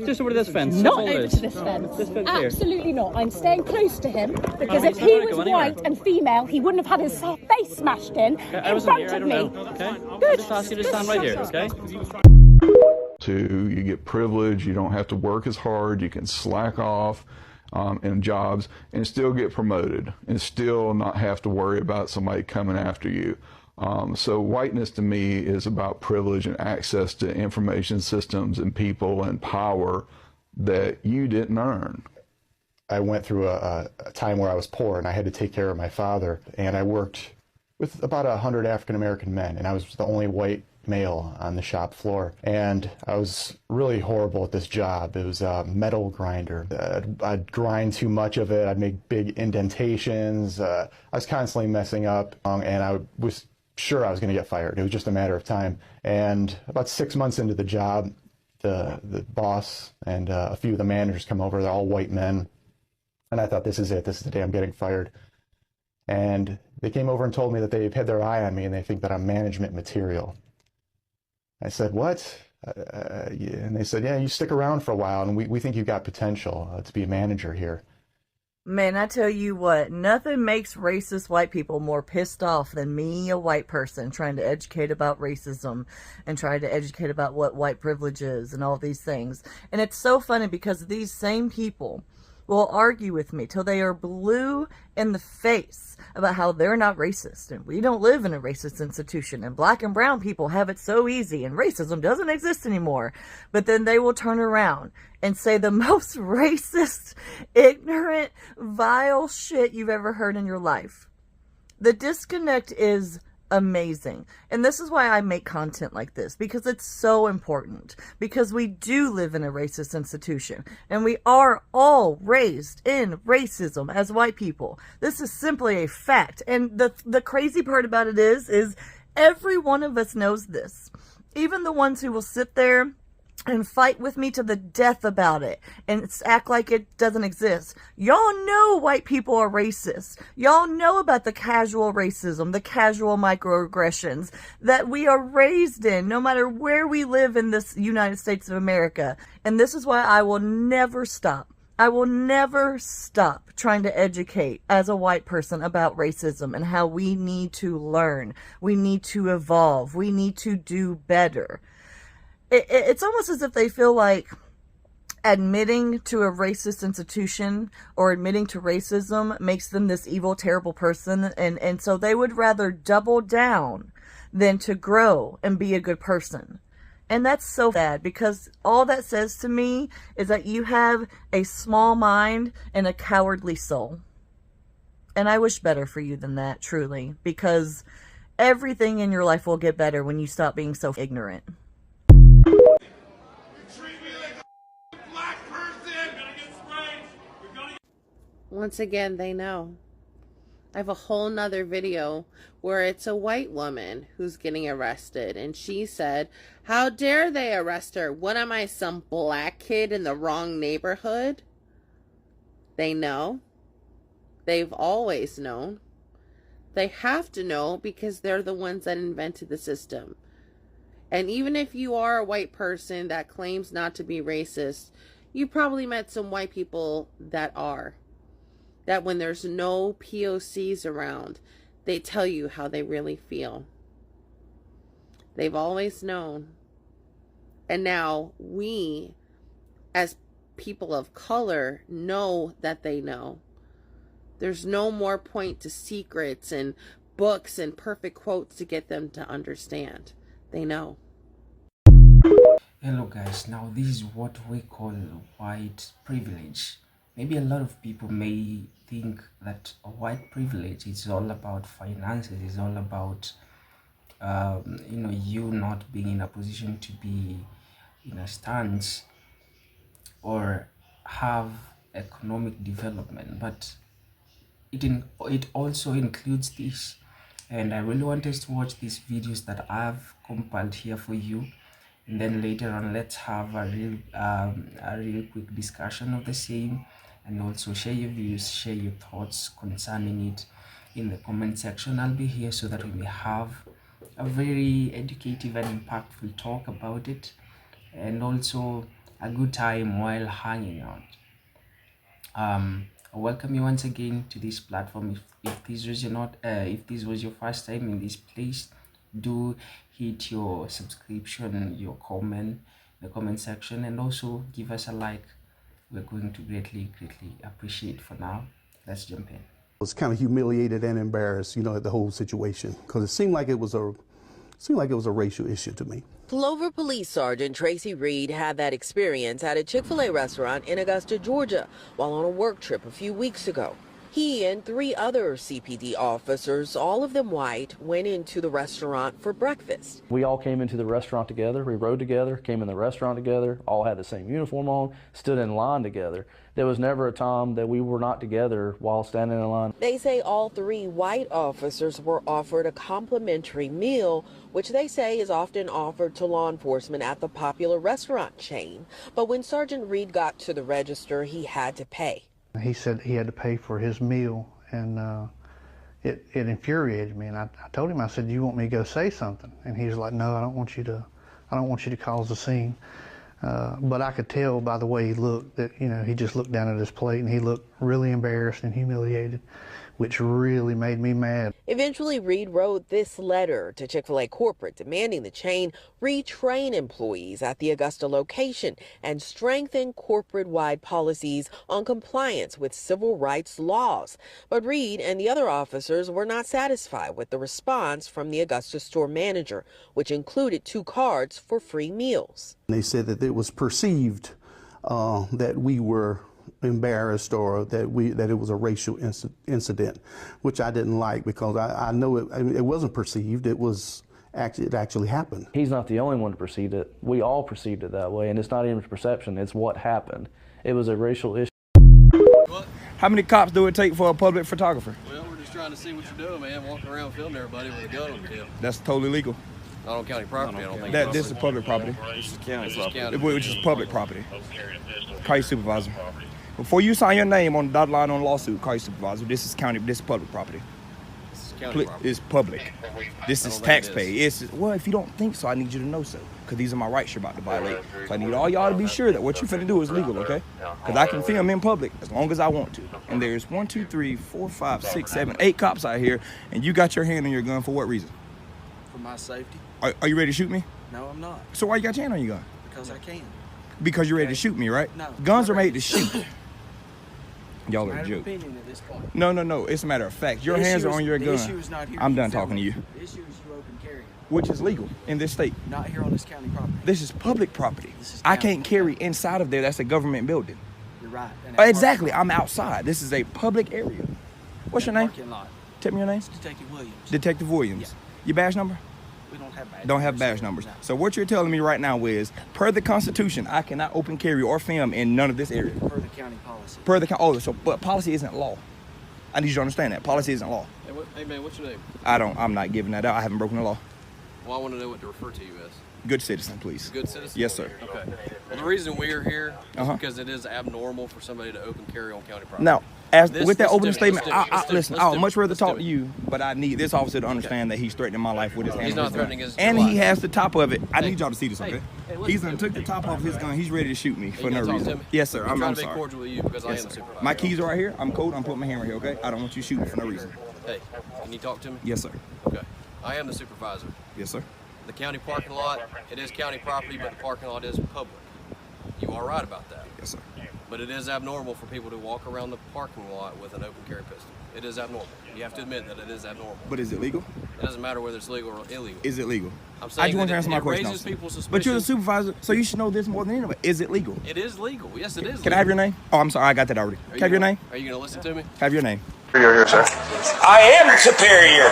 Just over this fence. Not over to this fence. This fence Absolutely not. I'm staying close to him because Alright, if so he I'm gonna was go anywhere. white and female, he wouldn't have had his face smashed in I front here, I of don't me. know. Okay. Good. I'll just ask you to stand right here, okay? You get privilege, you don't have to work as hard, you can slack off in jobs and still get promoted and still not have to worry about somebody coming after you. So whiteness to me is about privilege and access to information systems and people and power that you didn't earn. I went through a time where I was poor and I had to take care of my father, and I worked with about 100 African American men, and I was the only white male on the shop floor, and I was really horrible at this job. It was a metal grinder. I'd grind too much of it, I'd make big indentations, I was constantly messing up, and I was sure I was going to get fired. It was just a matter of time. And about 6 months into the job, the boss and a few of the managers come over. They're all white men, and I thought, this is it, this is the day I'm getting fired. And they came over and told me that they've had their eye on me and they think that I'm management material. I said, what? And they said, yeah, you stick around for a while and we think you've got potential to be a manager here. Man, I tell you what, nothing makes racist white people more pissed off than me, a white person, trying to educate about racism and trying to educate about what white privilege is and all these things. And it's so funny because these same people will argue with me till they are blue in the face about how they're not racist and we don't live in a racist institution and black and brown people have it so easy and racism doesn't exist anymore. But then they will turn around and say the most racist, ignorant, vile shit you've ever heard in your life. The disconnect is amazing. And this is why I make content like this, because it's so important, because we do live in a racist institution and we are all raised in racism as white people. This is simply a fact. And the crazy part about it is every one of us knows this. Even the ones who will sit there and fight with me to the death about it and act like it doesn't exist. Y'all know white people are racist. Y'all know about the casual racism, the casual microaggressions that we are raised in, no matter where we live in this United States of America. And this is why I will never stop. I will never stop trying to educate as a white person about racism and how we need to learn. We need to evolve. We need to do better. It's almost as if they feel like admitting to a racist institution or admitting to racism makes them this evil, terrible person. And so they would rather double down than to grow and be a good person. And that's so bad, because all that says to me is that you have a small mind and a cowardly soul. And I wish better for you than that, truly, because everything in your life will get better when you stop being so ignorant. Once again, they know. I have a whole nother video where it's a white woman who's getting arrested, and she said, how dare they arrest her? What am I, some black kid in the wrong neighborhood? They know. They've always known. They have to know because they're the ones that invented the system. And even if you are a white person that claims not to be racist, you probably met some white people that are. That when there's no POCs around, they tell you how they really feel. They've always known. And now we, as people of color, know that they know. There's no more point to secrets and books and perfect quotes to get them to understand. They know. Hello guys, now this is what we call white privilege. Maybe a lot of people may think that white privilege is all about finances, it's all about you not being in a position to be in a stance or have economic development, but it also includes this. And I really want us to watch these videos that I've compiled here for you, and then later on let's have a real quick discussion of the same, and also share your views, share your thoughts concerning it in the comment section. I'll be here so that we may have a very educative and impactful talk about it. And also a good time while hanging out. I welcome you once again to this platform. If this was if this was your first time in this place, do hit your subscription, your comment, the comment section, and also give us a like. We're going to greatly appreciate. For now, let's jump in. I was kind of humiliated and embarrassed, at the whole situation, because it seemed like it was a racial issue to me. Clover Police Sergeant Tracy Reed had that experience at a Chick-fil-A restaurant in Augusta, Georgia, while on a work trip a few weeks ago. He and 3 other CPD officers, all of them white, went into the restaurant for breakfast. We all came into the restaurant together, we rode together, came in the restaurant together, all had the same uniform on, stood in line together. There was never a time that we were not together while standing in line. They say all 3 white officers were offered a complimentary meal, which they say is often offered to law enforcement at the popular restaurant chain. But when Sergeant Reed got to the register, he had to pay. He said he had to pay for his meal, and it infuriated me. And I told him, I said, "Do you want me to go say something?" And he was like, "No, I don't want you to cause a scene." But I could tell by the way he looked that, he just looked down at his plate and he looked really embarrassed and humiliated, which really made me mad. Eventually, Reed wrote this letter to Chick-fil-A corporate demanding the chain retrain employees at the Augusta location and strengthen corporate-wide policies on compliance with civil rights laws. But Reed and the other officers were not satisfied with the response from the Augusta store manager, which included 2 cards for free meals. They said that it was perceived that we were embarrassed or that it was a racial incident, which I didn't like, because I know it wasn't perceived. It actually happened. He's not the only one to perceive it. We all perceived it that way, and it's not even perception, it's what happened. It was a racial issue. How many cops do it take for a public photographer? Well, we're just trying to see what you're doing, man. Walking around filming everybody with a gun on your hip. That's totally legal. Not on county property, I don't think. This is public property. This is county property. Which is public property. Call your supervisor. Before you sign your name on the dotted line on the lawsuit, call your supervisor. This is public property. This is county property. It's public. This is taxpayer. Well, if you don't think so, I need you to know so, because these are my rights you're about to violate. So I need all y'all to be sure that what you're finna do is legal, okay? Because I can film in public as long as I want to. And there's 1, 2, 3, 4, 5, 6, 7, 8 cops out here, and you got your hand on your gun for what reason? For my safety. Are you ready to shoot me? No, I'm not. So why you got your hand on your gun? Because I can. Because you're ready to shoot me, right? No. Guns are made to shoot. Y'all are a joke. Opinion at this point. No. It's a matter of fact. Your hands are on your gun. The issue is not here. I'm done talking to you. The issue is you open carry. Which is legal in this state. Not here on this county property. This is public property. This is I can't carry inside of there. That's a government building. You're right. Exactly. I'm outside. This is a public area. What's your name? Lot. Tell me your name. It's Detective Williams. Detective Williams. Yeah. Your badge number? We don't have badge Don't have badge numbers. No. So what you're telling me right now is, per the Constitution, I cannot open carry or film in none of this area. Per the county policy. But policy isn't law. I need you to understand that. Policy isn't law. Hey man, what's your name? I'm not giving that out. I haven't broken the law. Well, I want to know what to refer to you as. Good citizen, please. Good citizen? Yes, sir. Okay. Well, the reason we're here is because it is abnormal for somebody to open carry on county property. Now, with that opening statement, listen, I would much rather talk to it. you, but I need this officer to understand that he's threatening my life with his hand. He's not threatening his And life. he has the top of it. I need y'all to see this, okay? Hey, He's done took the top off his gun. He's ready to shoot me for no talk to reason. me? Yes, sir. I'm trying I'm to be sorry. cordial with you because I am the Yes, sir. supervisor. My keys are right here. I'm cold. I'm putting my hand right here, okay? I don't want you shooting for no reason. Hey, can you talk to me? Yes, sir. Okay. I am the supervisor. Yes, sir. The county parking lot, it is county property, but the parking lot is public. You are right about that. Yes, sir. But it is abnormal for people to walk around the parking lot with an open carry pistol. It is abnormal. You have to admit that it is abnormal. But is it legal? It doesn't matter whether it's legal or illegal. Is it legal? I'm I saying just want to that answer my it question. raises officer. people's suspicion. But you're the supervisor, so you should know this more than anybody. Is it legal? It is legal. Yes, it is. Can I have your name? Oh, I'm sorry. I got that already. Can I have your name? Are you going to listen to me? Have your name. Superior here, sir. I am superior.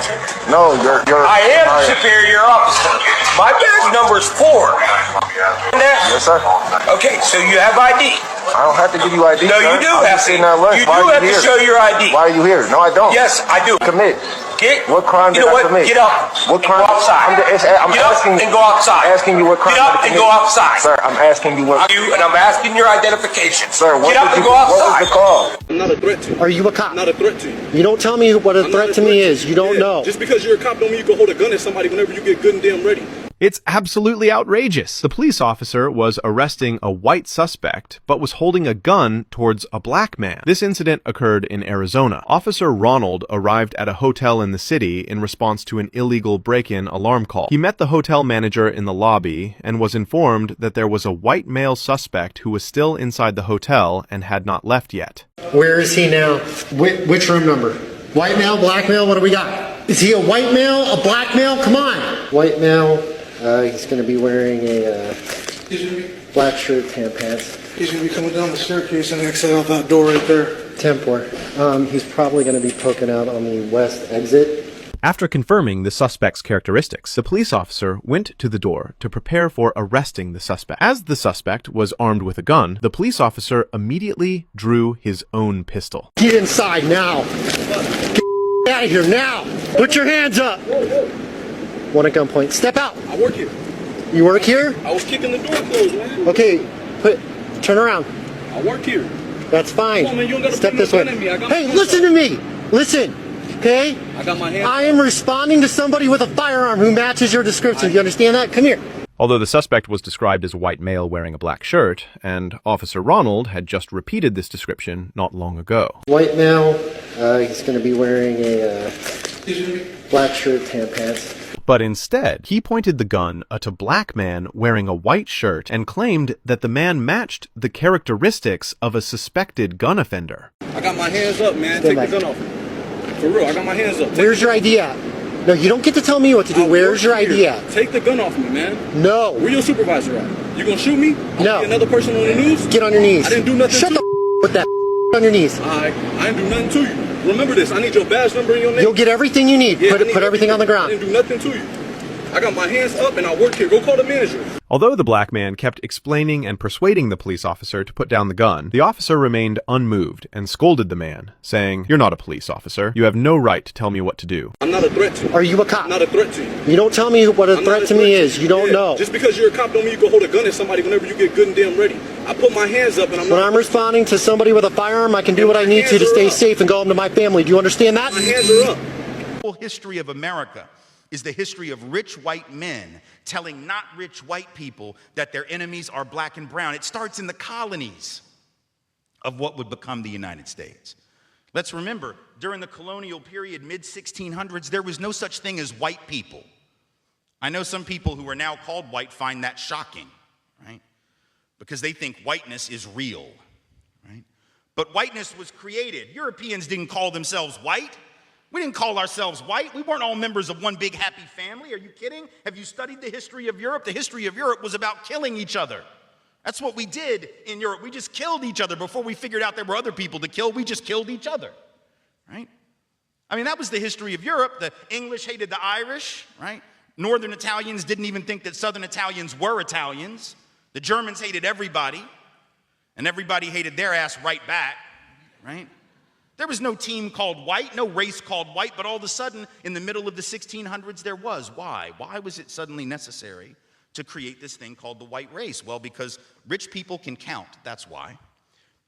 No, you're I am superior officer. My badge number is 4. Yes, sir. Okay, so you have ID. I don't have to give you ID. No, sir. you do I'm have just to. sitting there lunch. You Why do are have to here? show your ID. Why are you here? No, I don't. Yes, I do. Commit. Get. What crime you did know I what? commit? Get up. What crime? Go outside. I'm Get up asking, and go outside. Asking you what crime. Get up I and go committed. outside. Sir, I'm asking you what. And I'm asking your identification. Sir, what Get up and go What was outside. the call? I'm not a threat to you. Are you a cop? Not a threat to you. You don't tell me what a threat to me is. You don't know. Just because you're a cop don't mean you can hold a gun at somebody whenever you get good and damn ready. It's absolutely outrageous. The police officer was arresting a white suspect, but was holding a gun towards a black man. This incident occurred in Arizona. Officer Ronald arrived at a hotel in the city in response to an illegal break-in alarm call. He met the hotel manager in the lobby and was informed that there was a white male suspect who was still inside the hotel and had not left yet. Where is he now? Which room number? White male, black male, what do we got? Is he a white male, a black male? Come on. White male, he's going to be wearing a black shirt, tan pants. He's going to be coming down the staircase and exit out that door right there. 10-4. He's probably going to be poking out on the west exit. After confirming the suspect's characteristics, the police officer went to the door to prepare for arresting the suspect. As the suspect was armed with a gun, the police officer immediately drew his own pistol. Get inside now. Get out of here now. Put your hands up. One at gunpoint. Step out. I work here. You work here? I was kicking the door closed, man. Okay, turn around. I work here. That's fine. Come on, man, you don't gotta Step put no this way. gun in me. I got Hey, my listen to me. Listen. Okay? I got my hands. I am responding to somebody with a firearm who matches your description. You understand that? Come here. Although the suspect was described as a white male wearing a black shirt, and Officer Ronald had just repeated this description not long ago. White male, he's going to be wearing a black shirt, tan pants. But instead, he pointed the gun at a black man wearing a white shirt and claimed that the man matched the characteristics of a suspected gun offender. I got my hands up, man. Take the gun off. For real, I got my hands up. Where's your ID at? No, you don't get to tell me what to do. Where's your ID at? Take the gun off me, man. No. Where your supervisor at? You gonna shoot me? No. Be another person on the news? Get on your knees. I didn't do nothing Shut to the you. with that on your knees. I didn't do nothing to you. Remember this. I need your badge number and your name. You'll get everything you need. Yeah, put everything on the I ground. didn't do nothing to you. I got my hands up and I work here. Go call the manager. Although the black man kept explaining and persuading the police officer to put down the gun, the officer remained unmoved and scolded the man, saying, "You're not a police officer. You have no right to tell me what to do." I'm not a threat to you. Are you a cop? I'm not a threat to you. You don't tell me what a threat to me is. You don't know. Just because you're a cop don't mean you can hold a gun at somebody whenever you get good and damn ready. I put my hands up and I'm When not... I'm responding to somebody with a firearm, I can do what I need to stay safe and go home to my family. Do you understand that? My hands are up. The whole history of America is the history of rich white men telling not rich white people that their enemies are black and brown. It starts in the colonies of what would become the United States. Let's remember, during the colonial period, mid-1600s, there was no such thing as white people. I know some people who are now called white find that shocking, right? Because they think whiteness is real, right? But whiteness was created. Europeans didn't call themselves white. We didn't call ourselves white. We weren't all members of one big happy family. Are you kidding? Have you studied the history of Europe? The history of Europe was about killing each other. That's what we did in Europe. We just killed each other before we figured out there were other people to kill. We just killed each other, right? I mean, that was the history of Europe. The English hated the Irish, right? Northern Italians didn't even think that Southern Italians were Italians. The Germans hated everybody, and everybody hated their ass right back, right? There was no team called white, no race called white, but all of a sudden, in the middle of the 1600s, there was. Why? Why was it suddenly necessary to create this thing called the white race? Well, because rich people can count, that's why.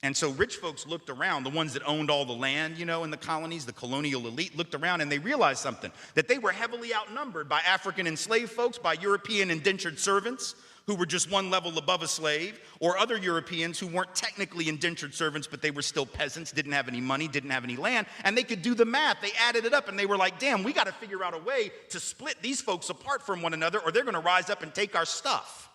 And so rich folks looked around, the ones that owned all the land, you know, in the colonies, the colonial elite looked around and they realized something, that they were heavily outnumbered by African enslaved folks, by European indentured servants, who were just one level above a slave, or other Europeans who weren't technically indentured servants, but they were still peasants, didn't have any money, didn't have any land, and they could do the math. They added it up, and they were like, damn, we got to figure out a way to split these folks apart from one another, or they're going to rise up and take our stuff,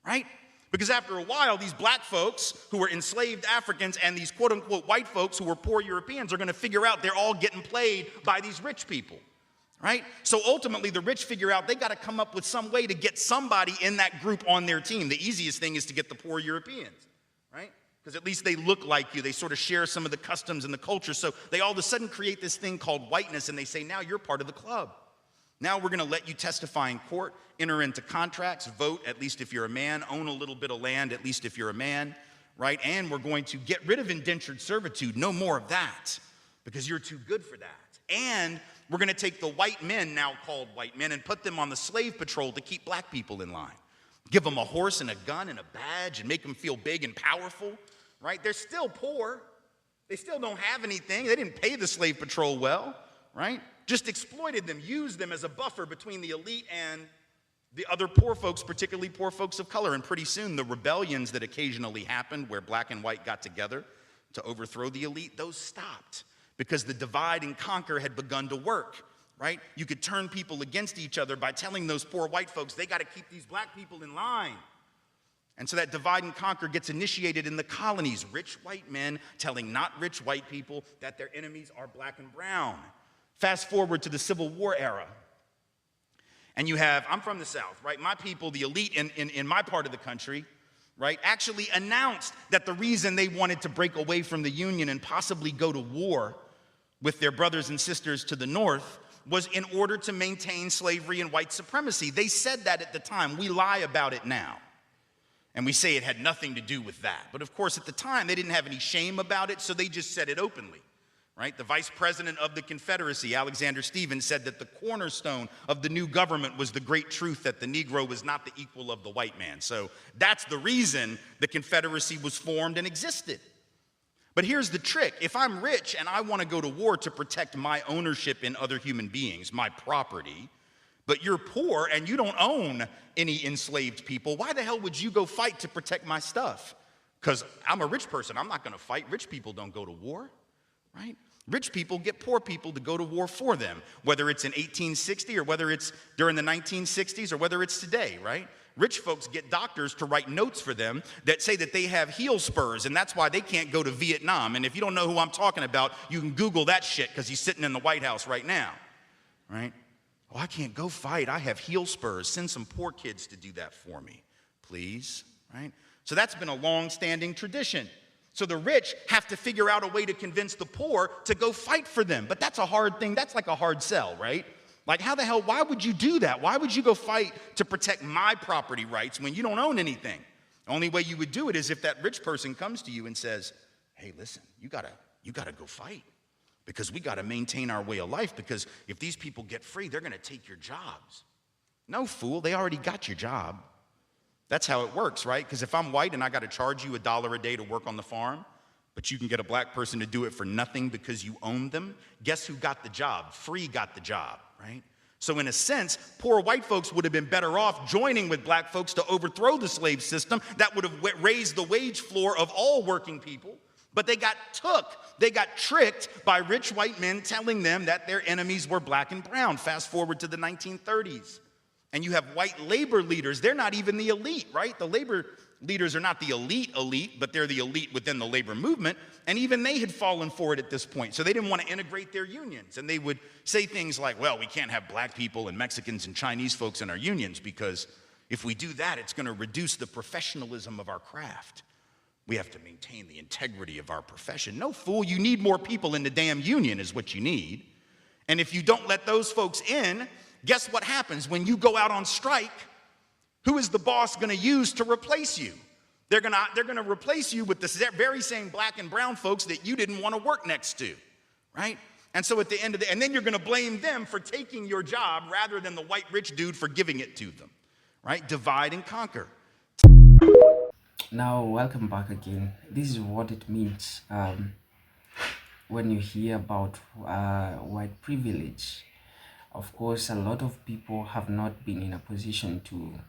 right? Because after a while, these black folks who were enslaved Africans and these quote-unquote white folks who were poor Europeans are going to figure out they're all getting played by these rich people. Right? So ultimately, the rich figure out they got to come up with some way to get somebody in that group on their team. The easiest thing is to get the poor Europeans, right? Because at least they look like you. They sort of share some of the customs and the culture. So they all of a sudden create this thing called whiteness, and they say, now you're part of the club. Now we're going to let you testify in court, enter into contracts, vote, at least if you're a man, own a little bit of land, at least if you're a man, right? And we're going to get rid of indentured servitude. No more of that, because you're too good for that. And we're going to take the white men, now called white men, and put them on the slave patrol to keep black people in line. Give them a horse and a gun and a badge and make them feel big and powerful, right? They're still poor. They still don't have anything. They didn't pay the slave patrol well, right? Just exploited them, used them as a buffer between the elite and the other poor folks, particularly poor folks of color. And pretty soon, the rebellions that occasionally happened where black and white got together to overthrow the elite, those stopped because the divide and conquer had begun to work, right? You could turn people against each other by telling those poor white folks, they got to keep these black people in line. And so that divide and conquer gets initiated in the colonies. Rich white men telling not rich white people that their enemies are black and brown. Fast forward to the Civil War era. And you have, I'm from the South, right? My people, the elite in my part of the country, right, actually announced that the reason they wanted to break away from the Union and possibly go to war with their brothers and sisters to the North was in order to maintain slavery and white supremacy. They said that at the time. We lie about it now. And we say it had nothing to do with that. But of course, at the time, they didn't have any shame about it, so they just said it openly, right? The vice president of the Confederacy, Alexander Stephens, said that the cornerstone of the new government was the great truth that the Negro was not the equal of the white man. So that's the reason the Confederacy was formed and existed. But here's the trick. If I'm rich and I want to go to war to protect my ownership in other human beings, my property, but you're poor and you don't own any enslaved people, why the hell would you go fight to protect my stuff? Because I'm a rich person, I'm not going to fight. Rich people don't go to war, right? Rich people get poor people to go to war for them, whether it's in 1860 or whether it's during the 1960s or whether it's today, right? Rich folks get doctors to write notes for them that say that they have heel spurs, and that's why they can't go to Vietnam. And if you don't know who I'm talking about, you can Google that shit because he's sitting in the White House right now, right? Oh, I can't go fight. I have heel spurs. Send some poor kids to do that for me, please, right? So that's been a long-standing tradition. So the rich have to figure out a way to convince the poor to go fight for them. But that's a hard thing. That's like a hard sell, right? Like, how the hell, why would you do that? Why would you go fight to protect my property rights when you don't own anything? The only way you would do it is if that rich person comes to you and says, hey, listen, you gotta go fight. Because we got to maintain our way of life, because if these people get free, they're going to take your jobs. No, fool, they already got your job. That's how it works, right? Because if I'm white and I got to charge you $1 a day to work on the farm, but you can get a black person to do it for nothing because you own them, guess who got the job? Free got the job, right? So in a sense, poor white folks would have been better off joining with black folks to overthrow the slave system that would have raised the wage floor of all working people. But they got tricked by rich white men telling them that their enemies were black and brown. Fast forward to the 1930s. And you have white labor leaders. They're not even the elite, right? The labor leaders are not the elite, but they're the elite within the labor movement. And even they had fallen for it at this point. So they didn't want to integrate their unions. And they would say things like, well, we can't have black people and Mexicans and Chinese folks in our unions because if we do that, it's going to reduce the professionalism of our craft. We have to maintain the integrity of our profession. No, fool, you need more people in the damn union is what you need. And if you don't let those folks in, guess what happens? When you go out on strike, who is the boss going to use to replace you? They're going to replace you with the very same black and brown folks that you didn't want to work next to, right? And so at the end of and then you're going to blame them for taking your job rather than the white rich dude for giving it to them, right? Divide and conquer. Now, welcome back again. This is what it means when you hear about white privilege. Of course, a lot of people have not been in a position to,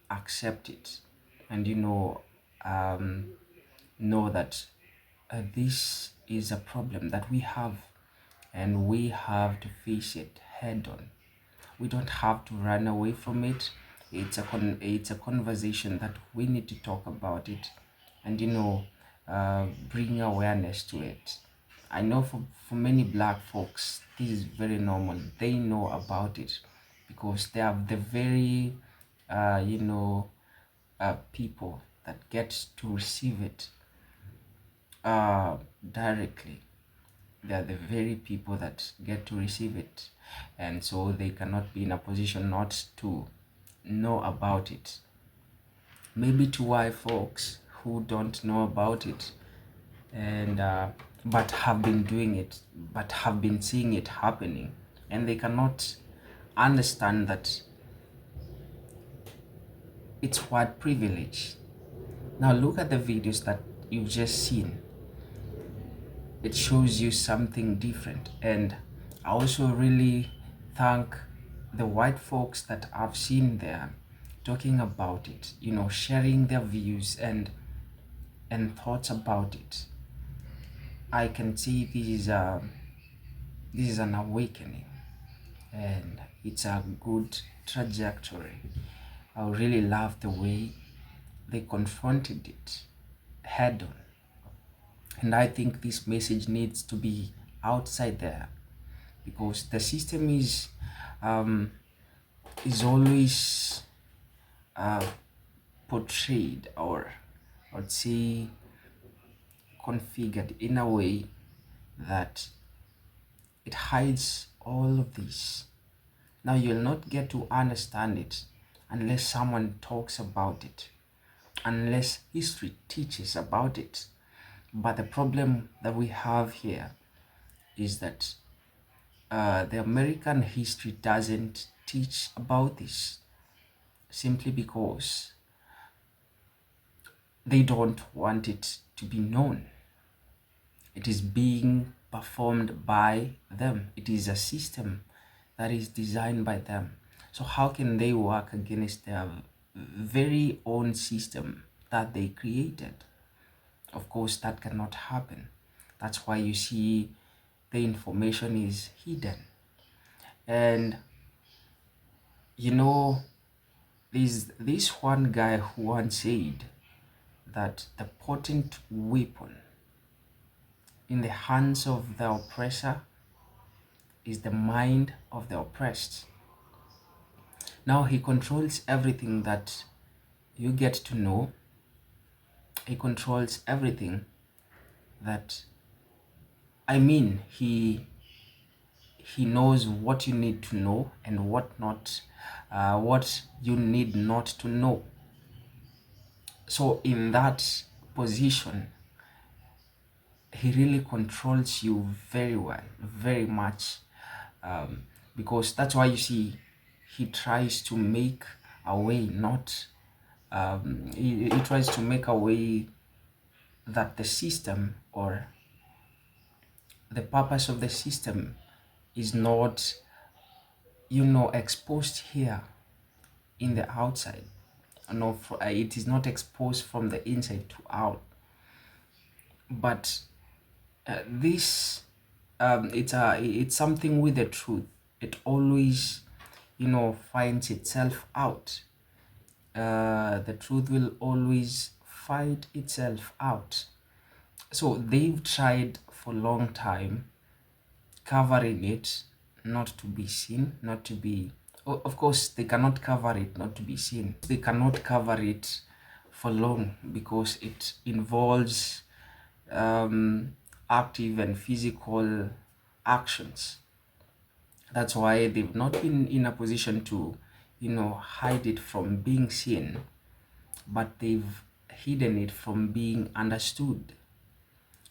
accept it and, know that this is a problem that we have and we have to face it head on. We don't have to run away from it. It's a conversation that we need to talk about it and, bring awareness to it. I know for many black folks, this is very normal. They know about it because they are the very, people that get to receive it directly. They are the very people that get to receive it. And so they cannot be in a position not to know about it. Maybe to white folks who don't know about it and but have been doing it, but have been seeing it happening, and they cannot understand that it's white privilege. Now look at the videos that you've just seen. It shows you something different, and I also really thank the white folks that I've seen there talking about it, sharing their views and thoughts about it, I can see this is an awakening, and it's a good trajectory. I really love the way they confronted it head on, and I think this message needs to be outside there, because the system is always portrayed, or I would say configured in a way that it hides all of this. Now you'll not get to understand it unless someone talks about it, unless history teaches about it. But the problem that we have here is that the American history doesn't teach about this, simply because they don't want it to be known. It is being performed by them. It is a system that is designed by them. So how can they work against their very own system that they created? Of course, that cannot happen. That's why you see the information is hidden. And there's this one guy who once said that the potent weapon in the hands of the oppressor is the mind of the oppressed. Now he controls everything that you get to know. He controls everything that, he knows what you need to know and what not, what you need not to know. So in that position, he really controls you very well, very much, because that's why you see he tries to make a way, not he tries to make a way that the system, or the purpose of the system, is not exposed here in the outside. No, it is not exposed from the inside to out. But this it's something with the truth. It always finds itself out. The truth will always find itself out. So they've tried for a long time covering it, not to be seen, not to be, of course they cannot cover it not to be seen. They cannot cover it for long because it involves active and physical actions. That's why they've not been in a position to hide it from being seen, but they've hidden it from being understood.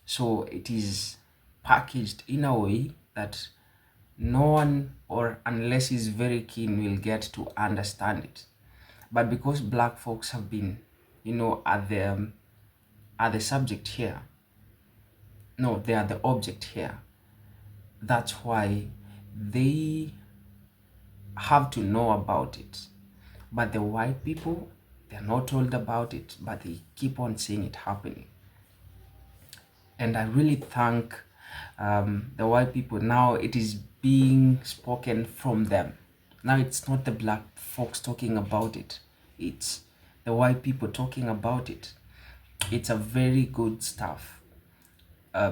So it is packaged in a way that no one, or unless he's very keen, will get to understand it. But because black folks have been are the subject here, no, they are the object here, that's why they have to know about it. But the white people, they're not told about it, but they keep on seeing it happening. And I really thank the white people. Now it is being spoken from them. Now it's not the black folks talking about it, it's the white people talking about it. It's a very good stuff,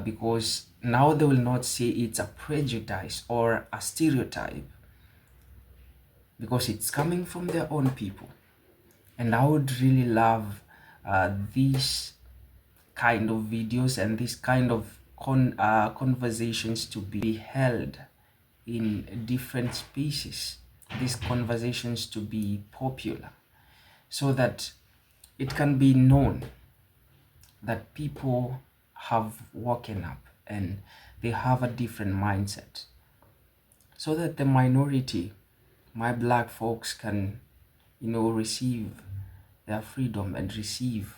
because now they will not say it's a prejudice or a stereotype, because it's coming from their own people. And I would really love these kind of videos and this kind of conversations to be held in different spaces, these conversations to be popular, so that it can be known that people have woken up and they have a different mindset, so that the minority, my black folks, can receive their freedom and receive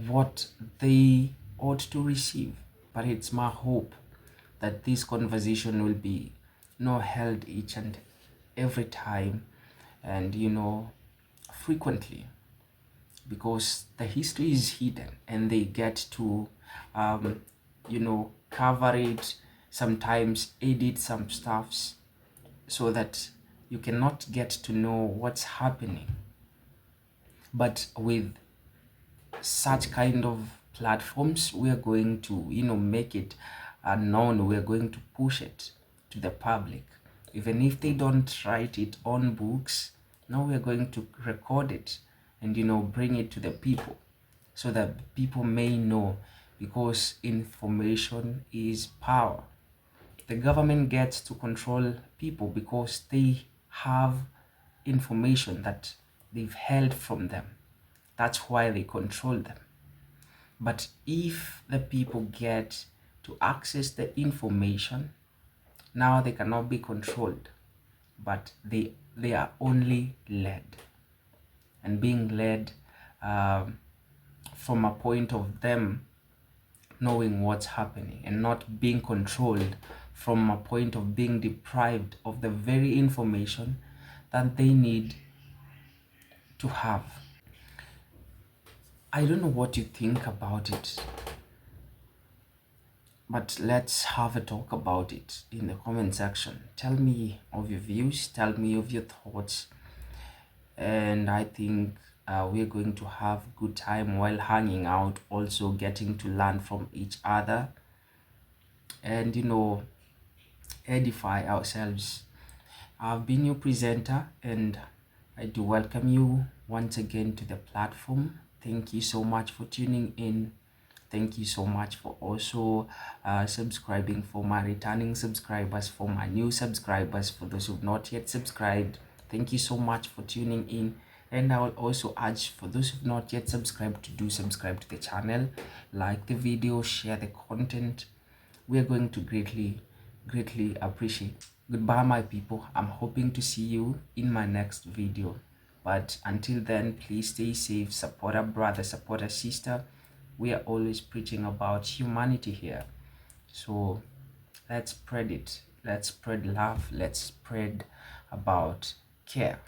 what they ought to receive. But it's my hope that this conversation will be held each and every time, and frequently, because the history is hidden and they get to cover it, sometimes edit some stuffs so that you cannot get to know what's happening. But with such kind of platforms, we are going to make it known. We are going to push it to the public, even if they don't write it on books. Now we are going to record it and bring it to the people so that people may know, because information is power. The government gets to control people because they have information that they've held from them. That's why they control them. But if the people get to access the information, now they cannot be controlled, but they are only led, and being led from a point of them knowing what's happening, and not being controlled from a point of being deprived of the very information that they need to have. I don't know what you think about it, but let's have a talk about it in the comment section. Tell me of your views, tell me of your thoughts, and I think we're going to have good time while hanging out, also getting to learn from each other and edify ourselves. I've been your presenter, and I do welcome you once again to the platform. Thank you so much for tuning in. Thank you so much for also subscribing, for my returning subscribers, for my new subscribers, for those who've not yet subscribed. Thank you so much for tuning in. And I will also urge for those who've not yet subscribed to do subscribe to the channel, like the video, share the content. We are going to greatly appreciate. Goodbye, my people. I'm hoping to see you in my next video. But until then, please stay safe, support a brother, support a sister. We are always preaching about humanity here. So let's spread it. Let's spread love. Let's spread about care.